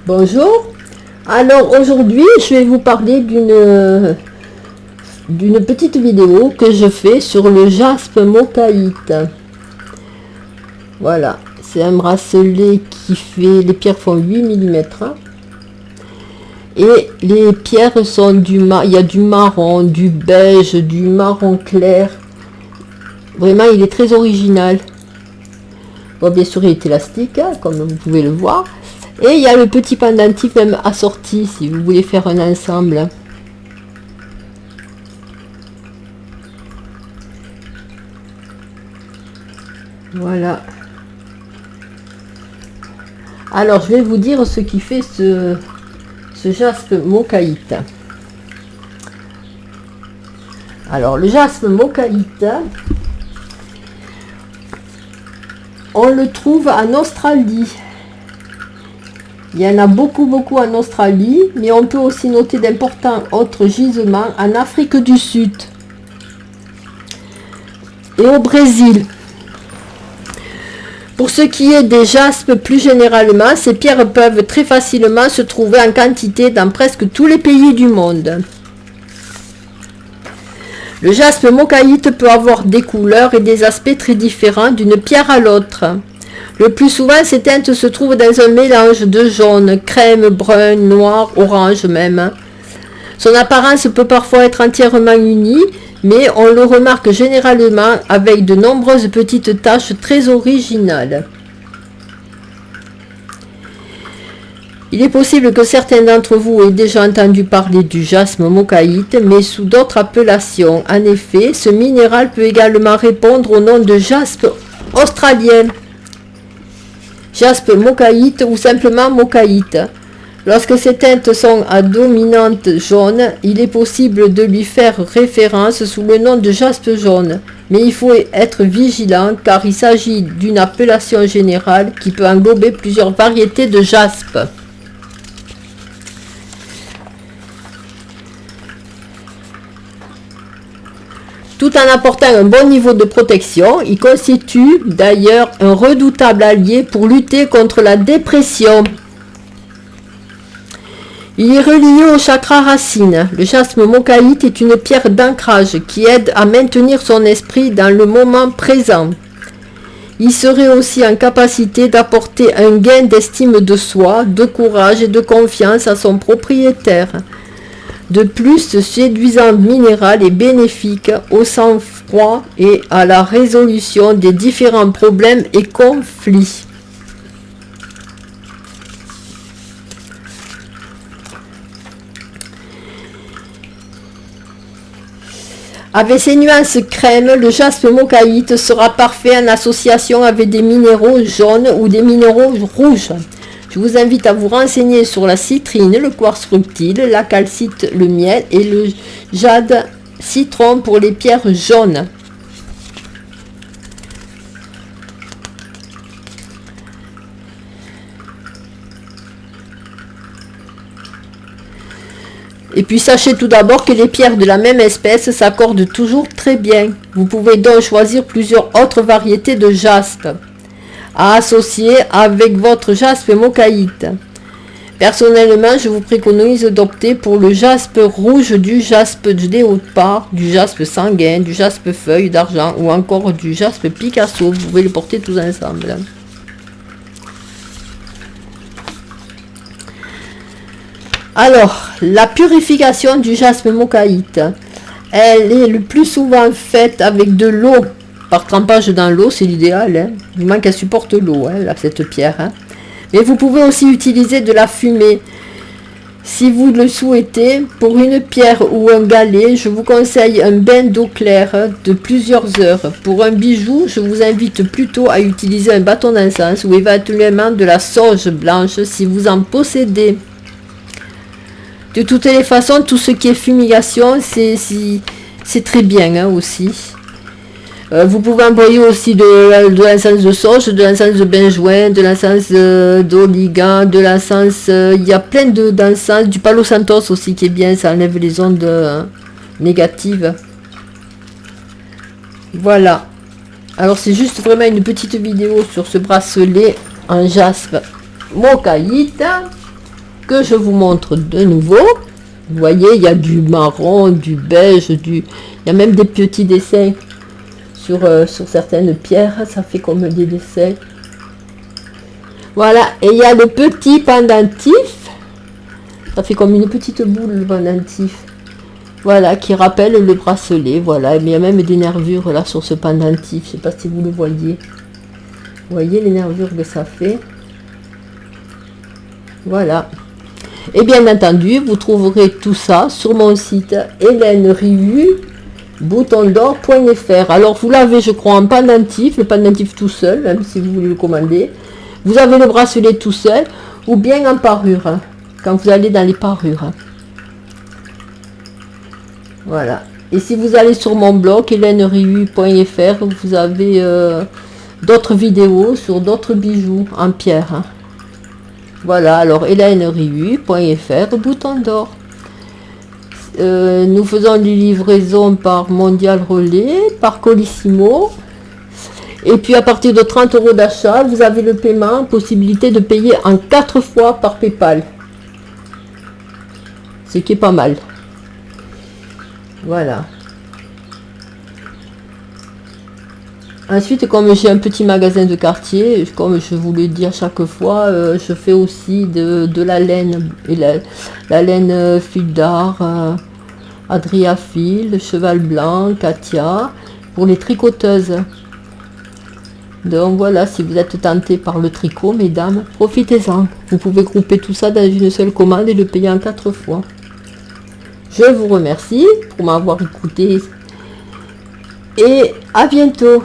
Bonjour. Alors aujourd'hui, je vais vous parler d'une petite vidéo que je fais sur le jaspe mokaïte. Voilà, c'est un bracelet qui fait, les pierres font 8 mm. Et les pierres sont il y a du marron, du beige, du marron clair. Vraiment, il est très original. Bon, bien sûr, il est élastique, hein, comme vous pouvez le voir. Et il y a le petit pendentif même assorti, si vous voulez faire un ensemble. Voilà. Alors, je vais vous dire ce qui fait ce jaspe mokaïte. Alors, le jaspe mokaïte, on le trouve en Australie. Il y en a beaucoup en Australie, mais on peut aussi noter d'importants autres gisements en Afrique du Sud et au Brésil. Pour ce qui est des jaspes plus généralement, ces pierres peuvent très facilement se trouver en quantité dans presque tous les pays du monde. Le jaspe mokaïte peut avoir des couleurs et des aspects très différents d'une pierre à l'autre. Le plus souvent, ces teintes se trouvent dans un mélange de jaune, crème, brun, noir, orange même. Son apparence peut parfois être entièrement unie, mais on le remarque généralement avec de nombreuses petites taches très originales. Il est possible que certains d'entre vous aient déjà entendu parler du jaspe mokaïte, mais sous d'autres appellations. En effet, ce minéral peut également répondre au nom de jaspe australien, jaspe mokaïte ou simplement mokaïte. Lorsque ces teintes sont à dominante jaune, il est possible de lui faire référence sous le nom de jaspe jaune. Mais il faut être vigilant car il s'agit d'une appellation générale qui peut englober plusieurs variétés de jaspe. Tout en apportant un bon niveau de protection, il constitue d'ailleurs un redoutable allié pour lutter contre la dépression. Il est relié au chakra racine. Le jaspe mokaïte est une pierre d'ancrage qui aide à maintenir son esprit dans le moment présent. Il serait aussi en capacité d'apporter un gain d'estime de soi, de courage et de confiance à son propriétaire. De plus, ce séduisant minéral est bénéfique au sang-froid et à la résolution des différents problèmes et conflits. Avec ses nuances crème, le jaspe mokaïte sera parfait en association avec des minéraux jaunes ou des minéraux rouges. Je vous invite à vous renseigner sur la citrine, le quartz rutile, la calcite, le miel et le jade citron pour les pierres jaunes. Et puis sachez tout d'abord que les pierres de la même espèce s'accordent toujours très bien. Vous pouvez donc choisir plusieurs autres variétés de jaspe à associer avec votre jaspe mokaïte. Personnellement, je vous préconise d'opter pour le jaspe rouge, du jaspe de léopard, du jaspe sanguin, du jaspe feuille d'argent ou encore du jaspe Picasso. Vous pouvez les porter tous ensemble. Alors, la purification du jaspe mokaïte, elle est le plus souvent faite avec de l'eau. Par trempage dans l'eau, c'est l'idéal. Hein. Du moins qu'elle supporte l'eau, hein, cette pierre. Hein. Mais vous pouvez aussi utiliser de la fumée. Si vous le souhaitez, pour une pierre ou un galet, je vous conseille un bain d'eau claire de plusieurs heures. Pour un bijou, je vous invite plutôt à utiliser un bâton d'encens ou éventuellement de la sauge blanche si vous en possédez. De toutes les façons, tout ce qui est fumigation, c'est très bien hein, aussi. Vous pouvez employer aussi de l'encens de sauge, de l'encens de benjoin, de l'encens d'oligan, de l'encens... il y a plein d'encens, du palo santos aussi qui est bien, ça enlève les ondes négatives. Voilà. Alors c'est juste vraiment une petite vidéo sur ce bracelet en jaspe mokaïte. que je vous montre de nouveau. Vous voyez, il y a du marron, du beige, il y a même des petits dessins sur certaines pierres. Ça fait comme des dessins. Voilà, et il y a le petit pendentif. Ça fait comme une petite boule, le pendentif. Voilà, qui rappelle le bracelet. Voilà, mais il y a même des nervures là sur ce pendentif. Je sais pas si vous le voyez. Vous voyez les nervures que ça fait. Voilà. Et bien entendu, vous trouverez tout ça sur mon site hélène-rivu-boutondor.fr. Alors, vous l'avez, je crois, en pendentif, le pendentif tout seul, même si vous voulez le commander. Vous avez le bracelet tout seul, ou bien en parure, hein, quand vous allez dans les parures. Voilà. Et si vous allez sur mon blog, hélène-rivu.fr, vous avez d'autres vidéos sur d'autres bijoux en pierre. Hein. Voilà, alors hélène-rivu.fr, bouton d'or. Nous faisons des livraisons par Mondial Relais, par Colissimo. Et puis à partir de 30 € d'achat, vous avez le paiement, possibilité de payer en 4 fois par PayPal. Ce qui est pas mal. Voilà. Ensuite, comme j'ai un petit magasin de quartier, comme je vous le dis à chaque fois, je fais aussi de la laine. Et la laine fil d'art, Adriafil, Cheval Blanc, Katia, pour les tricoteuses. Donc voilà, si vous êtes tenté par le tricot, mesdames, profitez-en. Vous pouvez grouper tout ça dans une seule commande et le payer en 4 fois. Je vous remercie pour m'avoir écouté et à bientôt.